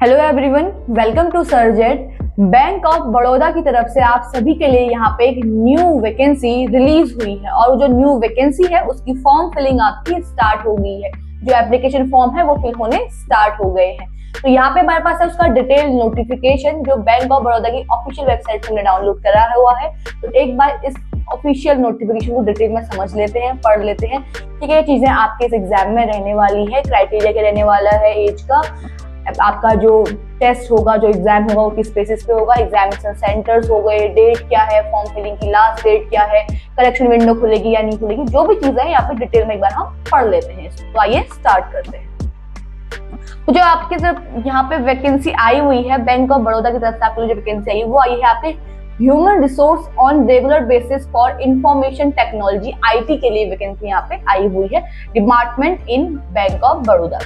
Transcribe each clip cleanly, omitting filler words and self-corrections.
Hello everyone, welcome to सर्जेट। Bank of Baroda की तरफ से आप सभी के लिए यहाँ पे एक न्यू वैकेंसी रिलीज हुई है और जो न्यू वैकेंसी है उसकी फॉर्म फिलिंग आपकी स्टार्ट हो गई है। जो एप्लीकेशन फॉर्म है वो फिल होने स्टार्ट हो गए हैं। तो यहाँ पे हमारे पास है उसका डिटेल नोटिफिकेशन जो बैंक ऑफ बड़ौदा की ऑफिशियल वेबसाइट से हमने डाउनलोड करा हुआ है। तो एक बार इस ऑफिशियल नोटिफिकेशन को डिटेल में समझ लेते हैं, पढ़ लेते हैं। ठीक है, ये चीजें आपके इस एग्जाम में रहने वाली है, क्राइटेरिया के रहने वाला है, एज का, आपका जो टेस्ट होगा, जो एग्जाम होगा वो किस बेसिस पे होगा, एग्जामिनेशन सेंटर्स हो गए, डेट क्या है, फॉर्म फिलिंग की लास्ट डेट क्या है, करेक्शन विंडो खुलेगी या नहीं खुलेगी, जो भी चीजें हैं यहाँ पे डिटेल में एक बार हम पढ़ लेते हैं। तो आइए स्टार्ट करते हैं। तो जो आपके तरफ यहाँ पे वैकेंसी आई हुई है बैंक ऑफ बड़ौदा की तरफ से आपको जो वैकेंसी आई है वो आई है आपके human resource on regular basis for information technology, IT के लिए वैकेंसी यहाँ पे आई हुई है, department in bank of Baroda.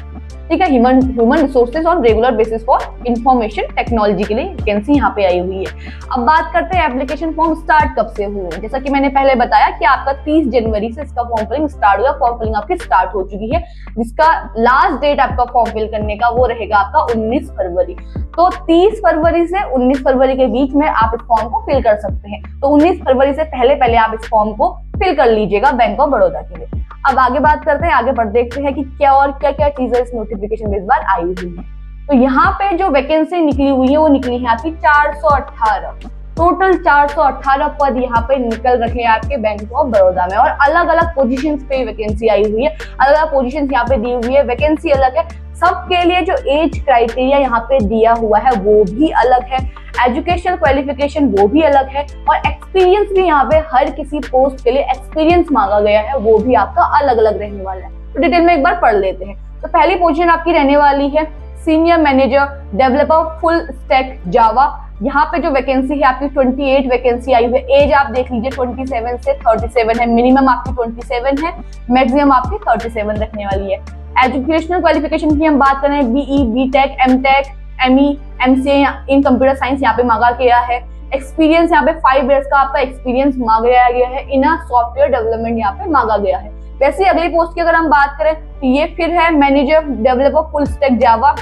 ठीक है, human resources on regular basis for information technology के लिए वैकेंसी यहाँ पे आई हुई है। अब बात करते हैं एप्लीकेशन फॉर्म स्टार्ट कब से हुए। जैसा कि मैंने पहले बताया कि आपका 30 जनवरी से इसका फॉर्म फिलिंग स्टार्ट हुआ, फॉर्म फिलिंग आपकी स्टार्ट हो चुकी है, जिसका लास्ट डेट आपका फॉर्म फिल करने का वो रहेगा आपका 19 फरवरी। तो 30 फरवरी से 19 फरवरी के बीच में आप इस फॉर्म को फिल कर सकते हैं। तो 19 फरवरी से पहले आप इस फॉर्म को फिल कर लीजिएगा बैंक ऑफ बड़ौदा के लिए। अब आगे बात करते हैं, आगे बढ़ देखते हैं कि क्या और क्या क्या चीजें इस नोटिफिकेशन में इस बार आई हुई है। तो यहाँ पे जो वैकेंसी निकली हुई है वो निकली है आपकी 418, टोटल 418 पद यहाँ पे निकल रखे हैं आपके बैंक ऑफ बड़ौदा में, और अलग अलग पोजीशंस पे वैकेंसी आई हुई है, अलग अलग पोजीशंस यहाँ पे दी हुई है, वैकेंसी अलग है सबके लिए। जो एज क्राइटेरिया यहाँ पे दिया हुआ है वो भी अलग है, एजुकेशनल क्वालिफिकेशन वो भी अलग है, और एक्सपीरियंस भी यहाँ पे हर किसी पोस्ट के लिए एक्सपीरियंस मांगा गया है, वो भी आपका अलग अलग रहने वाला है। तो डिटेल में एक बार पढ़ लेते हैं। तो पहली पोजीशन आपकी रहने वाली है senior manager developer full stack जावा। यहाँ पे जो वैकेंसी है आपकी 28 वैकेंसी आई हुई है। एज आप देख लीजिए 27 से 37 है, मिनिमम आपकी 27 है, मैक्सिमम आपकी 37 रखने वाली है। एजुकेशनल क्वालिफिकेशन की हम बात करें, BE, BTech, MTech, ME, MCA in computer science यहाँ पे मांगा गया है। एक्सपीरियंस यहाँ पे 5 इयर्स का आपका एक्सपीरियंस मांगा गया है। इन सॉफ्टवेयर डेवलपमेंट यहाँ पे मांगा गया है। वैसे अगली पोस्ट की अगर हम बात करें तो ये फिर है manager developer full stack Java.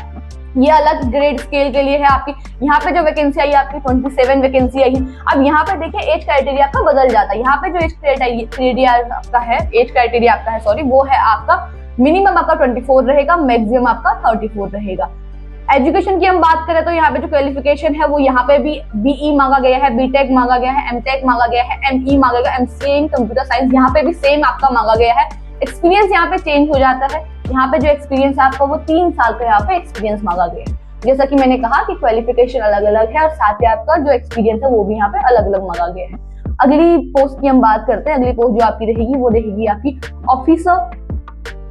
ये अलग ग्रेड स्केल के लिए है आपकी। यहाँ पे जो वैकेंसी आई है आपकी 27 वैकेंसी आई है। अब यहाँ पे देखिए एज क्राइटेरिया आपका बदल जाता है। यहाँ पे जो एज क्राइटेरिया आपका है वो है आपका मिनिमम आपका 24 रहेगा, मैक्सिमम आपका 34 रहेगा। एजुकेशन की हम बात करें तो यहाँ पे जो क्वालिफिकेशन है वो यहाँ पे भी बीई मांगा गया है, बीटेक मांगा गया है, एमटेक मांगा गया है, एमई मांगा गया है, एमसीए इन कंप्यूटर साइंस यहाँ पे भी सेम आपका मांगा गया है। एक्सपीरियंस यहाँ पे चेंज हो जाता है। यहाँ पे जो एक्सपीरियंस है आपका वो 3 साल का यहाँ पे एक्सपीरियंस मांगा गया है। जैसा कि मैंने कहा कि क्वालिफिकेशन अलग अलग है और साथ ही आपका जो एक्सपीरियंस है वो भी यहाँ पे अलग अलग मांगा गया है। अगली पोस्ट की हम बात करते हैं। अगली पोस्ट जो आपकी रहेगी वो रहेगी आपकी officer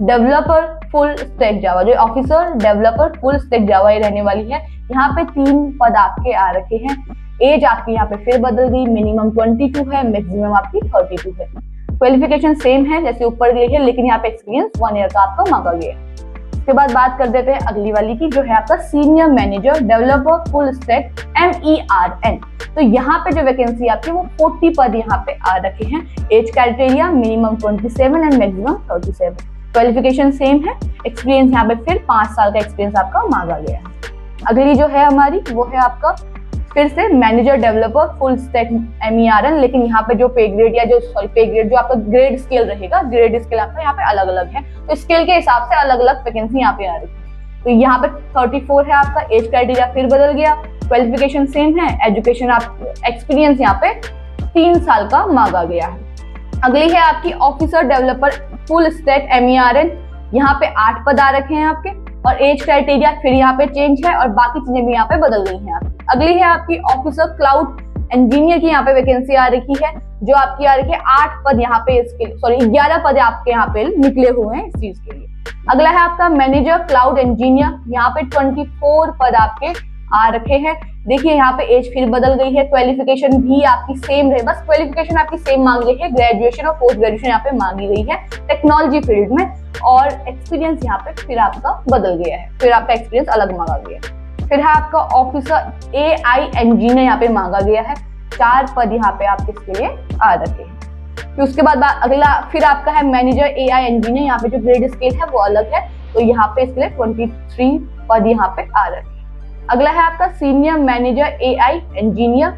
developer full stack Java. जो officer developer full stack Java ये रहने वाली है। यहाँ पे 3 पद आपके आ रखे हैं। एज आपकी यहाँ पे फिर बदल गई, मिनिमम 22 है, मैक्सिमम आपकी 32 है। क्वालिफिकेशन सेम है जैसे ऊपर दी है, लेकिन यहाँ पे एक्सपीरियंस 1 ईयर का आपका मांगा गया है। उसके बाद बात कर देते हैं अगली वाली की, जो है आपका senior manager developer full stack MERN। तो यहाँ पे जो वैकेंसी आपकी वो 40 पद यहाँ पे आ रखे हैं। Age criteria minimum 27 and maximum 37। Qualification same है, एक्सपीरियंस यहाँ पे फिर 5 साल का एक्सपीरियंस आपका मांगा गया है। अगली जो है हमारी वो है आपका फिर से manager developer full stack MERN, लेकिन यहाँ पे जो पे ग्रेड जो आपका ग्रेड स्केल रहेगा, ग्रेड स्केल आपका यहाँ पे अलग अलग है। तो स्केल के हिसाब से अलग अलग वैकेंसी यहाँ पे आ रही है। तो यहाँ पे 34 है आपका, एज क्राइटेरिया फिर बदल गया, क्वालिफिकेशन सेम है, एजुकेशन एक्सपीरियंस यहाँ पे 3 साल का मांगा गया है। अगली है आपकी officer developer full stack MERN। यहाँ पे 8 पद आ रखे हैं आपके, और एज क्राइटेरिया फिर यहाँ पे चेंज है और बाकी चीजें भी यहाँ पे बदल गई हैं आपकी। अगली है आपकी ऑफिसर क्लाउड इंजीनियर की यहाँ पे वैकेंसी आ रखी है, जो आपकी आ रही है 8 पद यहाँ पे 11 पद आपके यहाँ पे निकले हुए हैं इस चीज के लिए। अगला है आपका मैनेजर क्लाउड इंजीनियर। यहाँ पे 24 पद आपके आ रखे हैं। देखिए यहाँ पे एज फिर बदल गई है, क्वालिफिकेशन भी आपकी सेम रहे, बस क्वालिफिकेशन आपकी सेम मांग गई है, ग्रेजुएशन और पोस्ट ग्रेजुएशन यहाँ पे मांगी गई है टेक्नोलॉजी फील्ड में, और एक्सपीरियंस यहाँ पे फिर आपका बदल गया है, फिर आपका एक्सपीरियंस अलग मांगा गया है। फिर है आपका ऑफिसर AI इंजीनियर यहाँ पे मांगा गया है। 4 पद यहाँ पे आपके इसके लिए आ रखे हैं। फिर उसके बाद अगला फिर आपका है मैनेजर AI इंजीनियर। यहाँ पे जो ग्रेड स्केल है वो अलग है, तो यहाँ पे इसके लिए 23 पद यहाँ पे आ रहे हैं। अगला है आपका senior manager AI engineer,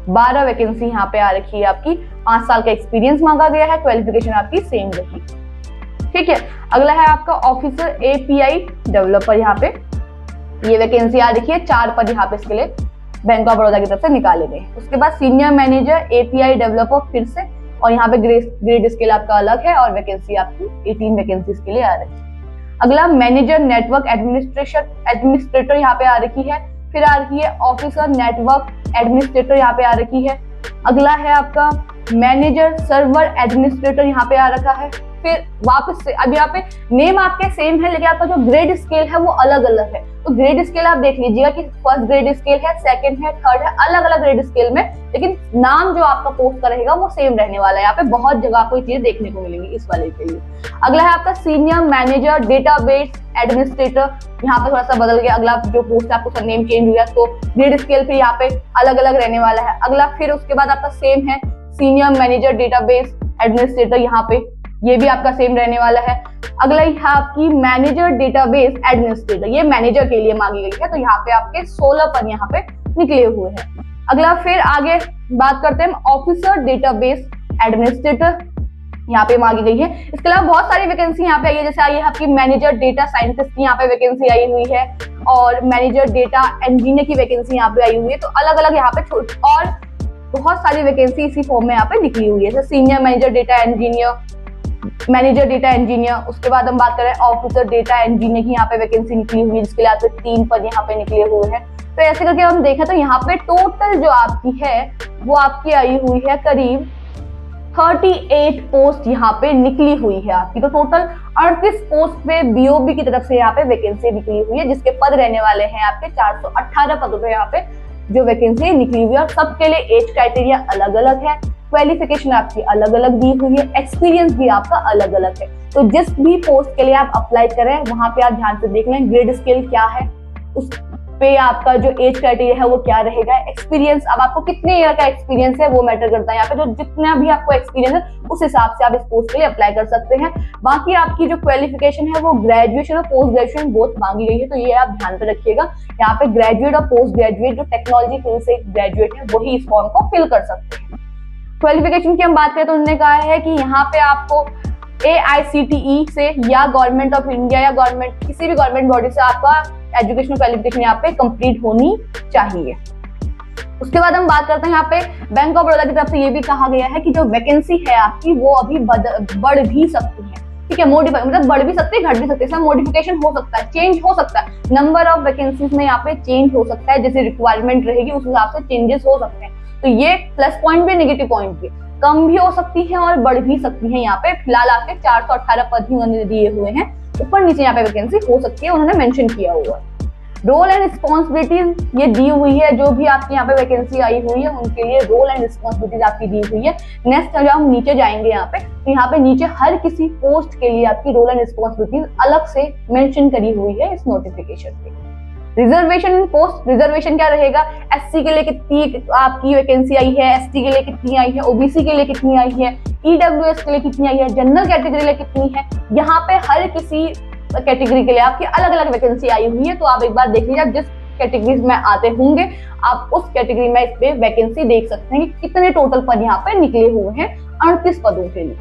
12 vacancy यहाँ पे आ रखी है आपकी। 5 साल का एक्सपीरियंस मांगा गया है, क्वालिफिकेशन आपकी सेम रही। ठीक है, अगला है आपका ऑफिसर API डेवलपर, यहाँ पे ये वैकेंसी आ रखी है। 4 पद यहाँ पे इसके लिए बैंक ऑफ बड़ौदा की तरफ से निकाले गए। उसके बाद सीनियर मैनेजर API डेवलपर फिर से, और यहाँ पे ग्रेड स्केल आपका अलग है, और वैकेंसी आपकी 18 वैकेंसी के लिए आ रही है। अगला मैनेजर नेटवर्क एडमिनिस्ट्रेटर यहाँ पे आ रखी है। फिर आ रही है ऑफिसर नेटवर्क एडमिनिस्ट्रेटर, यहाँ पे आ रखी है। अगला है आपका मैनेजर सर्वर एडमिनिस्ट्रेटर, यहाँ पे आ रखा है। फिर वापस से अब यहाँ पे नेम आपके सेम है, लेकिन आपका जो ग्रेड स्केल है वो अलग अलग है। तो ग्रेड स्केल आप देख लीजिएगा कि फर्स्ट ग्रेड स्केल है, सेकंड है, थर्ड है, अलग अलग ग्रेड स्केल में, लेकिन नाम जो आपका पोस्ट का रहेगा वो सेम रहने वाला है। यहाँ पे बहुत जगह आपको ये चीज देखने को मिलेंगी इस वाले के लिए। अगला है आपका सीनियर मैनेजर डेटाबेस एडमिनिस्ट्रेटर, यहाँ पे थोड़ा सा बदल गया। अगला जो पोस्ट है आपको नेम चेंज हुआ, तो ग्रेड स्केल फिर यहाँ पे अलग अलग रहने वाला है। अगला फिर उसके बाद आपका सेम है सीनियर मैनेजर डेटाबेस एडमिनिस्ट्रेटर, यहाँ पे ये भी आपका सेम रहने वाला है। अगला ही है आपकी मैनेजर डेटाबेस एडमिनिस्ट्रेटर, ये मैनेजर के लिए मांगी गई है, तो यहाँ पे आपके 16 पद यहाँ पे निकले हुए हैं। अगला फिर आगे बात करते हैं ऑफिसर डेटाबेस एडमिनिस्ट्रेटर, यहाँ पे मांगी गई है। इसके अलावा बहुत सारी वैकेंसी यहाँ पे आई है, जैसे आई है आपकी मैनेजर डेटा साइंटिस्ट की यहाँ पे वैकेंसी आई हुई है, और मैनेजर डेटा इंजीनियर की वैकेंसी यहाँ पे आई हुई है। तो अलग अलग यहाँ पे और बहुत सारी वैकेंसी इसी फॉर्म में यहाँ पे निकली हुई है, जैसे senior manager data engineer, manager data engineer. उसके बाद हम बात करें ऑफिसर डेटा इंजीनियर की यहाँ पे वैकेंसी निकली हुई है, जिसके लिए आपके 3 पद यहाँ पे निकले हुए हैं। तो ऐसे करके हम देखें तो यहाँ पे टोटल जो आपकी है वो आपकी आई हुई है करीब 38 पोस्ट यहाँ पे निकली हुई है आपकी। तो टोटल 38 पोस्ट पे BOP की तरफ से यहाँ पे वैकेंसी निकली हुई है, जिसके पद रहने वाले हैं आपके 418 पदों पे यहाँ पे जो वैकेंसी निकली हुई है। और सबके लिए एज क्राइटेरिया अलग अलग है, क्वालिफिकेशन आपकी अलग अलग दी हुई है, एक्सपीरियंस भी आपका अलग अलग है। तो जिस भी पोस्ट के लिए आप अप्लाई करें वहां पे आप ध्यान से देख लें ग्रेड स्केल क्या है, उस पे आपका जो एज क्राइटेरिया है वो क्या रहेगा, एक्सपीरियंस अब आपको कितने ईयर का एक्सपीरियंस है वो मैटर करता है। यहाँ पे जो जितना भी आपको एक्सपीरियंस है उस हिसाब से आप इस पोस्ट के लिए अप्लाई कर सकते हैं। बाकी आपकी जो क्वालिफिकेशन है वो ग्रेजुएशन और पोस्ट ग्रेजुएशन बोथ मांगी गई है, तो ये आप ध्यान पे रखिएगा। यहाँ पे ग्रेजुएट और पोस्ट ग्रेजुएट जो टेक्नोलॉजी फील्ड से ग्रेजुएट है वही इस फॉर्म को फिल कर सकते हैं। क्वालिफिकेशन की हम बात करें तो उन्होंने कहा है कि यहाँ पे आपको AICTE से या गवर्नमेंट ऑफ इंडिया या गवर्नमेंट किसी भी गवर्नमेंट बॉडी से आपका एजुकेशनल क्वालिफिकेशन यहाँ पे कंप्लीट होनी चाहिए। उसके बाद हम बात करते हैं यहाँ पे बैंक ऑफ बड़ौदा की तरफ से ये भी कहा गया है कि जो वैकेंसी है आपकी वो अभी बढ़ भी सकती है। ठीक है, मॉडिफाई मतलब बढ़ भी सकती है, घट भी सकती है, मॉडिफिकेशन हो सकता है, चेंज हो सकता है। नंबर ऑफ वैकेंसीज में यहाँ पे चेंज हो सकता है, जैसे रिक्वायरमेंट रहेगी उस हिसाब से चेंजेस हो सकते हैं। तो ये प्लस पॉइंट भी नेगेटिव पॉइंट भी, कम भी हो सकती है और बढ़ भी सकती है। यहाँ पे फिलहाल आपके 418 पद ही उन्होंने दिए हुए हैं, ऊपर नीचे यहाँ पे वैकेंसी हो सकती है, उन्होंने मेंशन किया हुआ है। रोल एंड रिस्पॉन्सिबिलिटीज ये दी हुई है, जो भी आपकी यहाँ पे वैकेंसी आई हुई है उनके लिए रोल एंड रिस्पॉन्सिबिलिटीज आपकी दी हुई है। नेक्स्ट जब हम नीचे जाएंगे यहाँ पे, तो यहाँ पे नीचे हर किसी पोस्ट के लिए आपकी रोल एंड रिस्पॉन्सिबिलिटीज अलग से मेंशन करी हुई है इस नोटिफिकेशन पे। रिजर्वेशन इन पोस्ट, रिजर्वेशन क्या रहेगा, SC के लिए कितनी आपकी वैकेंसी आई है, ST के लिए कितनी आई है, OBC के लिए कितनी आई है, EWS के लिए कितनी आई है, जनरल कैटेगरी के लिए कितनी है। यहाँ पे हर किसी कैटेगरी के लिए आपकी अलग अलग वैकेंसी आई हुई है। तो आप एक बार देख लीजिए, आप जिस कैटेगरीज में आते होंगे आप उस कैटेगरी में इस पे वैकेंसी देख सकते हैं कि कितने टोटल पद यहाँ पे निकले हुए हैं 38 पदों के लिए।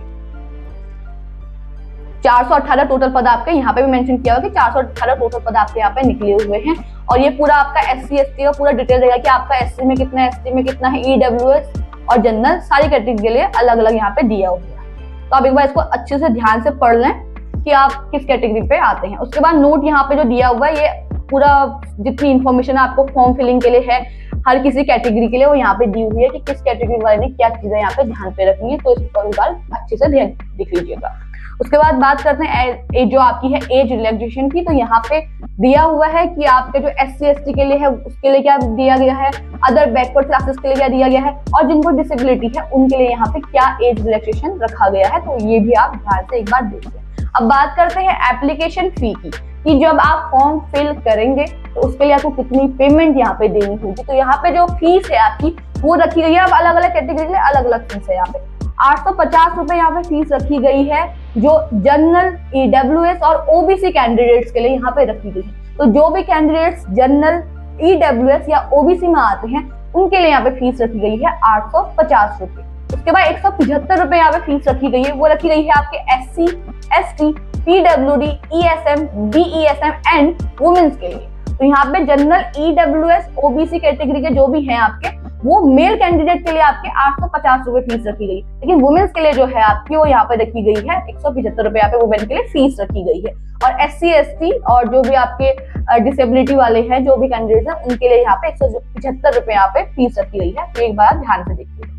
418 टोटल पद आपके यहाँ पे भी मेंशन किया हुआ कि 418 टोटल पद आपके यहाँ पे निकले हुए हैं। और ये पूरा आपका SC ST का पूरा डिटेल रहेगा कि आपका SC में कितना है, ST में कितना है, EWS और जनरल सारी कैटेगरी के लिए अलग अलग यहाँ पे दिया हुआ है। तो आप एक बार इसको अच्छे से ध्यान से पढ़ लें कि आप किस कैटेगरी पे आते हैं। उसके बाद नोट यहाँ पे जो दिया हुआ है, ये पूरा जितनी इंफॉर्मेशन आपको फॉर्म फिलिंग के लिए है हर किसी कैटेगरी के लिए वो यहाँ पे दी हुई है कि किस कैटेगरी वाले ने क्या चीजें यहाँ पे ध्यान पे रखनी है। तो इस पर अच्छे से ध्यान दिख लीजिएगा। उसके बाद बात करते हैं जो आपकी है एज रिलैक्सेशन की। तो यहाँ पे दिया हुआ है कि आपके जो SC ST के लिए है उसके लिए क्या दिया गया है, अदर बैकवर्ड क्लासेस के लिए क्या दिया गया है, और जिनको डिसेबिलिटी है उनके लिए यहाँ पे क्या एज रिलैक्सेशन रखा गया है। तो ये भी आप ध्यान से एक बार देखिए। अब बात करते हैं एप्लीकेशन फी की, कि जब आप फॉर्म फिल करेंगे तो उसके लिए आपको कितनी पेमेंट यहाँ पे देनी होगी। तो यहाँ पे जो फीस है आपकी वो रखी गई है, अब अलग अलग कैटेगरी के लिए अलग अलग फीस है। यहाँ पे 850 रुपए यहाँ पे फीस रखी गई है जो जनरल, EWS और OBC कैंडिडेट्स के लिए यहाँ पे रखी गई है। तो जो भी कैंडिडेट्स जनरल, EWS या OBC में आते हैं उनके लिए यहाँ पे फीस रखी गई है 850 रुपए। उसके बाद 175 रुपए यहाँ पे फीस रखी गई है, वो रखी गई है आपके SC, ST, PWD, ESM, BESM and womens के लिए। तो यहाँ पे जनरल, EWS, OBC कैटेगरी के जो भी हैं आपके, वो मेल कैंडिडेट के लिए आपके 850 रुपए फीस रखी गई, लेकिन वुमेन्स के लिए जो है आपकी वो यहाँ पे रखी गई है 175 रुपए यहाँ पे वुमेन के लिए फीस रखी गई है। और SC, ST और जो भी आपके डिसेबिलिटी वाले हैं, जो भी कैंडिडेट हैं, उनके लिए यहाँ पे 175 रुपए यहाँ पे फीस रखी गई है। तो एक बार ध्यान से देखिए।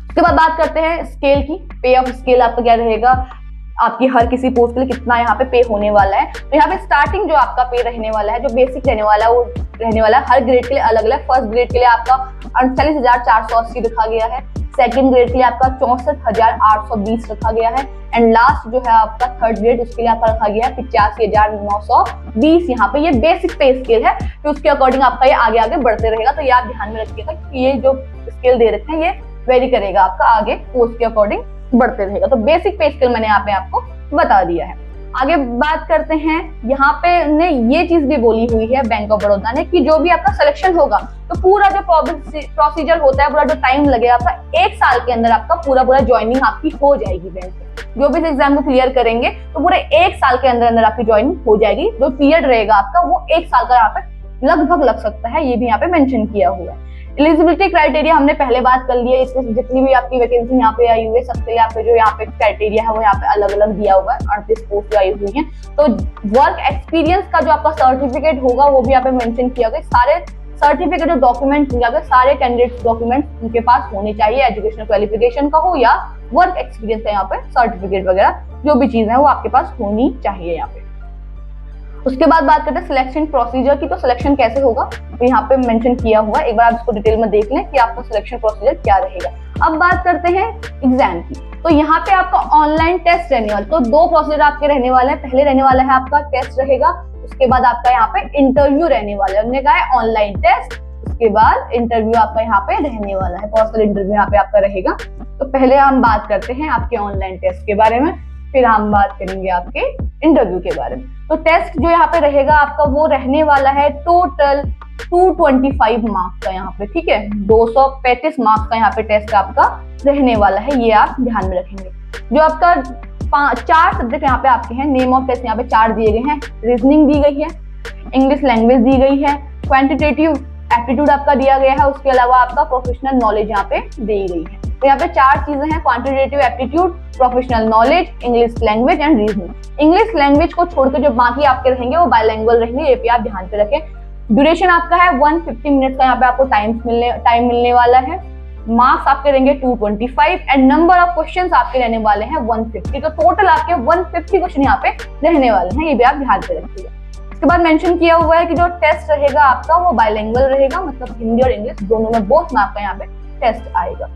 उसके बाद बात करते हैं स्केल की। पे ऑफ स्केल आपका क्या रहेगा, आपकी हर किसी पोस्ट के लिए कितना यहाँ पे पे होने वाला है। तो यहाँ पे स्टार्टिंग जो आपका पे रहने वाला है, जो बेसिक रहने वाला है, वो रहने वाला है हर ग्रेड के लिए अलग अलग। फर्स्ट ग्रेड के लिए आपका 38,480 रखा गया है, सेकंड ग्रेड के लिए आपका 64,820 रखा गया है, एंड लास्ट जो है आपका थर्ड ग्रेड, उसके लिए आपका रखा गया है 85,920। यहाँ पे ये बेसिक पे स्केल है, तो उसके अकॉर्डिंग आपका ये आगे आगे बढ़ते रहेगा। तो ये आप ध्यान में रखिएगा कि ये जो स्केल दे रखे हैं ये वेरी करेगा आपका आगे पोस्ट के अकॉर्डिंग बढ़ते रहेगा। तो बेसिक पे स्केल मैंने यहाँ पे आपको बता दिया है। आगे बात करते हैं, यहाँ पे ने ये चीज भी बोली हुई है बैंक ऑफ बड़ौदा ने कि जो भी आपका सिलेक्शन होगा, तो पूरा जो प्रोसीजर होता है, पूरा जो टाइम लगेगा आपका 1 साल के अंदर आपका पूरा ज्वाइनिंग आपकी हो जाएगी बैंक में। जो भी इस एग्जाम को क्लियर करेंगे तो पूरे 1 साल के अंदर आपकी ज्वाइनिंग हो जाएगी। जो पीरियड रहेगा आपका वो 1 साल का यहाँ पे लगभग लग सकता है, ये भी यहाँ पे मेंशन किया हुआ है। एलिजिबिलिटी क्राइटेरिया हमने पहले बात कर लिया है, इसमें जितनी भी आपकी वैकेंसी यहाँ पे आई हुई है सबके लिए आपके जो यहाँ पे क्राइटेरिया है वो यहाँ पे अलग अलग दिया हुआ है। 38 पोस्ट आई हुई है। तो वर्क एक्सपीरियंस का जो आपका सर्टिफिकेट होगा वो भी यहाँ पे मेंशन किया गया। सारे सर्टिफिकेट और डॉक्यूमेंट होंगे, सारे कैंडिडेट डॉक्यूमेंट उनके पास होने चाहिए, एजुकेशनल क्वालिफिकेशन का हो या वर्क एक्सपीरियंस का यहाँ पे सर्टिफिकेट वगैरह जो भी चीज है वो आपके पास होनी चाहिए यहाँ पे। उसके बाद बात करते हैं सिलेक्शन प्रोसीजर की। तो सिलेक्शन कैसे होगा तो यहाँ पे मेंशन किया हुआ है, एक बार आप इसको डिटेल में देख लें कि आपका सिलेक्शन प्रोसीजर क्या रहेगा। अब बात करते हैं एग्जाम की। तो यहाँ पे आपका ऑनलाइन टेस्ट रहने वाला, तो 2 प्रोसीजर आपके रहने वाले हैं। पहले रहने वाला है आपका टेस्ट रहेगा, उसके बाद आपका यहाँ पे इंटरव्यू रहने वाला है। हमने कहा है ऑनलाइन टेस्ट, उसके बाद इंटरव्यू आपका यहाँ पे रहने वाला है, पर्सनल इंटरव्यू यहाँ पे आपका रहेगा। तो पहले हम बात करते हैं आपके ऑनलाइन टेस्ट के बारे में, फिर हम बात करेंगे आपके इंटरव्यू के बारे में। तो टेस्ट जो यहाँ पे रहेगा आपका वो रहने वाला है टोटल 225 मार्क्स का यहाँ पे, ठीक है, 235 मार्क्स का यहाँ पे टेस्ट आपका रहने वाला है, ये आप ध्यान में रखेंगे। जो आपका 4 सब्जेक्ट यहाँ पे आपके हैं, नेम ऑफ टेस्ट यहाँ पे 4 दिए गए हैं। रीजनिंग दी गई है, इंग्लिश लैंग्वेज दी गई है, क्वांटिटेटिव एप्टीट्यूड आपका दिया गया है, उसके अलावा आपका प्रोफेशनल नॉलेज यहाँ पे दी गई है। तो यहाँ पे 4 चीजें हैं, quantitative aptitude, professional knowledge, English language and reasoning. English language को छोड़कर जो बाकी आपके रहेंगे वो बायलैंग्वेज रहेंगे, ये भी आप ध्यान पे रखें। ड्यूरेशन आपका है 150 मिनट का यहाँ पे आपको टाइम मिलने वाला है। मार्क्स आपके रहेंगे 225 एंड नंबर ऑफ क्वेश्चंस आपके रहने वाले हैं 150। तो टोटल आपके 150 क्वेश्चन यहाँ पे रहने वाले हैं, ये भी आप ध्यान पे रखिएगा। इसके बाद मेंशन किया हुआ है कि जो टेस्ट रहेगा आपका वो बायलैंग्वेज रहेगा, मतलब हिंदी और इंग्लिश दोनों में बोथ में आपका यहाँ पे टेस्ट आएगा।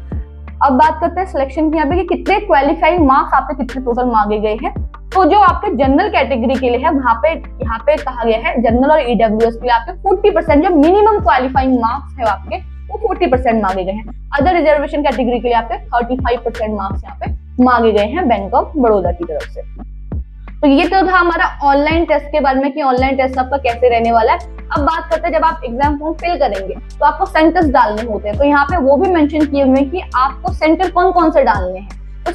अब बात करते हैं सिलेक्शन की यहाँ पे कि कितने क्वालिफाइंग मार्क्स आपके कितने टोटल मांगे गए हैं। तो जो आपके जनरल कैटेगरी के लिए है वहां पे यहाँ पे कहा गया है जनरल और EWS के लिए आपके 40% जो मिनिमम क्वालिफाइंग मार्क्स है आपके वो 40% मांगे गए हैं। अदर रिजर्वेशन कैटेगरी के लिए आपके 35% मार्क्स यहाँ पे मांगे गए हैं बैंक ऑफ बड़ौदा की तरफ से। तो ये तो था हमारा ऑनलाइन टेस्ट के बारे में कि ऑनलाइन टेस्ट आपका कैसे रहने वाला है। अब बात करते हैं जब आप एग्जाम फॉर्म फिल करेंगे तो आपको सेंटर्स डालने होते हैं। तो यहाँ पे वो भी मेंशन किए हुए हैं कि आपको सेंटर कौन कौन से डालने हैं। तो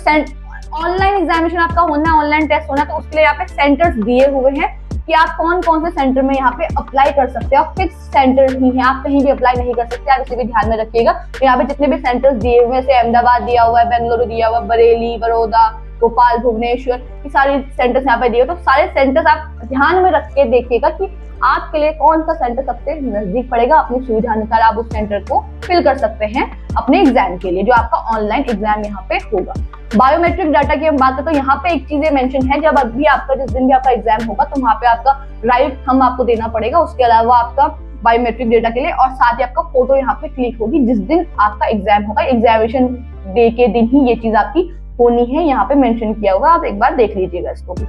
ऑनलाइन एग्जामिनेशन आपका होना है, ऑनलाइन टेस्ट होना है, तो उसके लिए यहाँ पे सेंटर्स दिए हुए हैं कि आप कौन कौन से सेंटर में यहाँ पे अप्लाई कर सकते हैं। और फिक्स सेंटर ही है, आप कहीं भी अप्लाई नहीं कर सकते, आप इसे भी ध्यान में रखिएगा। तो यहाँ पे जितने भी सेंटर्स दिए हुए हैं, जैसे अहमदाबाद दिया हुआ है, बेंगलुरु दिया हुआ है, बरेली, बड़ौदा, भोपाल, भुवनेश्वर, ये सारे सेंटर्स यहाँ पे दिए। तो सारे सेंटर्स आप ध्यान में रख के देखिएगा कि आपके लिए कौन सा सेंटर सबसे नजदीक पड़ेगा। अपनी सुविधा अनुसार आप उस सेंटर को फिल कर सकते हैं अपने एग्जाम के लिए, जो आपका ऑनलाइन एग्जाम यहाँ पे होगा। बायोमेट्रिक डाटा की हम बात करें तो यहाँ पे एक चीज मेंशन है, जब अभी आपका जिस दिन भी आपका एग्जाम होगा तो वहाँ पे आपका राइट थंब आपको देना पड़ेगा। उसके अलावा आपका बायोमेट्रिक डेटा के लिए और साथ ही आपका फोटो यहाँ पे क्लिक होगी जिस दिन आपका एग्जाम होगा। एग्जामिनेशन डे के दिन ही ये चीज आपकी होनी है, यहाँ पे मेंशन किया होगा, आप एक बार देख लीजिएगा इसको भी।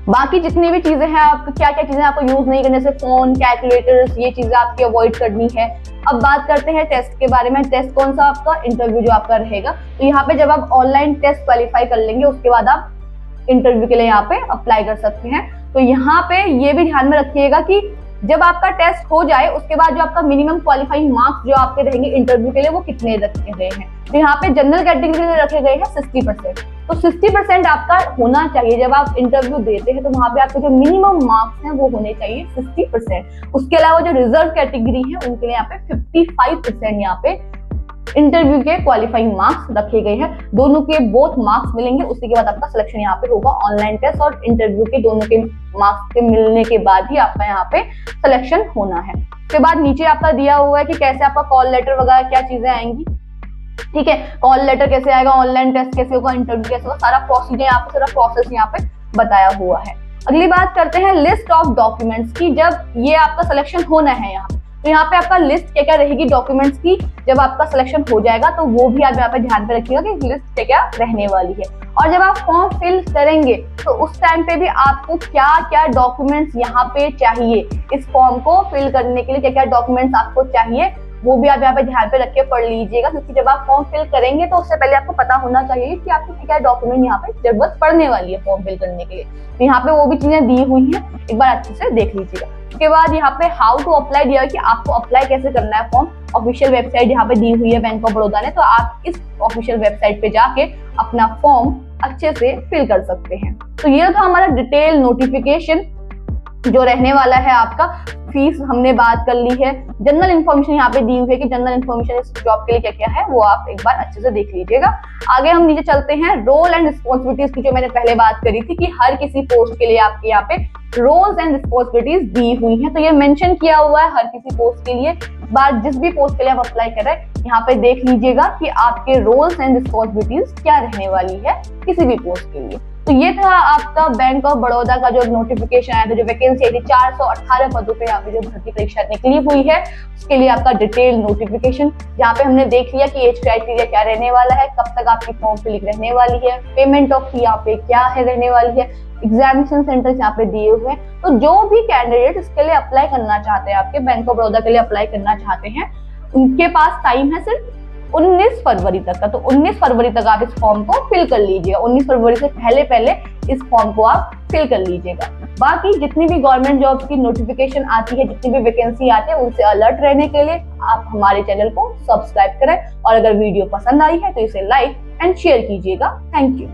बाकी जितनी भी चीजें हैं, आप क्या क्या चीजें आपको यूज नहीं करने, जैसे फोन, कैलकुलेटर्स, ये चीजें आपकी अवॉइड करनी है। अब बात करते हैं टेस्ट के बारे में। टेस्ट कौन सा आपका, इंटरव्यू जो आपका रहेगा। तो यहाँ पे जब आप ऑनलाइन टेस्ट क्वालिफाई कर लेंगे उसके बाद आप इंटरव्यू के लिए यहाँ पे अप्लाई कर सकते हैं। तो यहाँ पे ये भी ध्यान में रखिएगा कि जब आपका टेस्ट हो जाए उसके बाद जो आपका मिनिमम क्वालिफाइंग मार्क्स जो आपके रहेंगे इंटरव्यू के लिए वो कितने रखे गए हैं। तो यहाँ पे जनरल कैटेगरी के लिए रखे गए हैं 60%। तो 60% आपका होना चाहिए जब आप इंटरव्यू देते हैं, तो वहां पे आपके जो मिनिमम मार्क्स हैं वो होने चाहिए 60%। उसके अलावा जो रिजर्व कैटेगरी है उनके लिए यहाँ पे 55% यहाँ पे इंटरव्यू के क्वालिफाइंग मार्क्स रखे गए हैं। दोनों के बोथ मार्क्स मिलेंगे, उसके बाद आपका सिलेक्शन यहाँ पे होगा। ऑनलाइन टेस्ट और इंटरव्यू के दोनों के मार्क्स के मिलने के बाद ही आपका यहाँ पे सिलेक्शन होना है। उसके बाद नीचे आपका दिया हुआ है कि कैसे आपका कॉल लेटर वगैरह क्या चीजें आएंगी। ठीक है, कॉल लेटर कैसे आएगा, ऑनलाइन टेस्ट कैसे होगा, इंटरव्यू कैसे होगा, सारा प्रोसीजर यहाँ पे, सारा प्रोसेस यहाँ पे बताया हुआ है। अगली बात करते हैं लिस्ट ऑफ डॉक्यूमेंट्स की। जब ये आपका सिलेक्शन होना है यहाँ तो यहाँ पे आपका लिस्ट क्या क्या रहेगी डॉक्यूमेंट्स की, जब आपका सिलेक्शन हो जाएगा तो वो भी आप यहाँ पे ध्यान पे रखिएगा कि लिस्ट क्या क्या रहने वाली है। और जब आप फॉर्म फिल करेंगे तो उस टाइम पे भी आपको क्या क्या डॉक्यूमेंट्स यहाँ पे चाहिए, इस फॉर्म को फिल करने के लिए क्या क्या डॉक्यूमेंट्स आपको चाहिए वो भी आप यहाँ पे ध्यान पे रख के पढ़ लीजिएगा, क्योंकि जब आप फॉर्म फिल करेंगे तो उससे पहले आपको पता होना चाहिए कि आपको क्या डॉक्यूमेंट यहाँ पे जरूरत पड़ने वाली है फॉर्म फिल करने के लिए। तो यहाँ पे वो भी चीजें दी हुई हैं, एक बार अच्छे से देख लीजिएगा। उसके बाद यहाँ पे हाउ टू अप्लाई दिया है कि आपको अप्लाई कैसे करना है फॉर्म। ऑफिशियल वेबसाइट यहाँ पे दी हुई है बैंक ऑफ बड़ौदा ने, तो आप इस ऑफिशियल वेबसाइट पे जाके अपना फॉर्म अच्छे से फिल कर सकते हैं। तो ये था हमारा डिटेल नोटिफिकेशन जो रहने वाला है आपका। फीस हमने बात कर ली है, जनरल इन्फॉर्मेशन यहाँ पे दी हुई है कि जनरल इन्फॉर्मेशन इस जॉब के लिए क्या क्या है वो आप एक बार अच्छे से देख लीजिएगा। आगे हम नीचे चलते हैं रोल एंड रिस्पॉन्सिबिलिटीज की, जो मैंने पहले बात करी थी कि हर किसी पोस्ट के लिए आपके यहाँ पे रोल्स एंड रिस्पॉन्सिबिलिटीज दी हुई हैं। तो ये मेंशन किया हुआ है हर किसी पोस्ट के लिए। बात जिस भी पोस्ट के लिए आप अप्लाई कर रहे हैं यहाँ पे देख लीजिएगा कि आपके रोल्स एंड रिस्पॉन्सिबिलिटीज क्या रहने वाली है किसी भी पोस्ट के लिए। तो ये था आपका बैंक ऑफ बड़ौदा का जो नोटिफिकेशन आया था, जो वैकेंसी आई थी 418 पदों पे यहाँ पे जो भर्ती परीक्षा निकली हुई है उसके लिए आपका डिटेल नोटिफिकेशन। यहाँ पे हमने देख लिया कि एज क्राइटेरिया क्या रहने वाला है, कब तक आपकी फॉर्म फिलिंग रहने वाली है, पेमेंट ऑफ फी यहाँ पे क्या है रहने वाली है, एग्जामिनेशन सेंटर्स यहाँ पे दिए हुए हैं। तो जो भी कैंडिडेट इसके लिए अप्लाई करना चाहते हैं, आपके बैंक ऑफ बड़ौदा के लिए अप्लाई करना चाहते हैं, उनके पास टाइम है सिर्फ 19 फरवरी तक का। तो 19 फरवरी तक आप इस फॉर्म को फिल कर लीजिएगा। 19 फरवरी से पहले इस फॉर्म को आप फिल कर लीजिएगा। बाकी जितनी भी गवर्नमेंट जॉब की नोटिफिकेशन आती है, जितनी भी वैकेंसी आती है, उनसे अलर्ट रहने के लिए आप हमारे चैनल को सब्सक्राइब करें और अगर वीडियो पसंद आई है तो इसे लाइक एंड शेयर कीजिएगा। Thank you.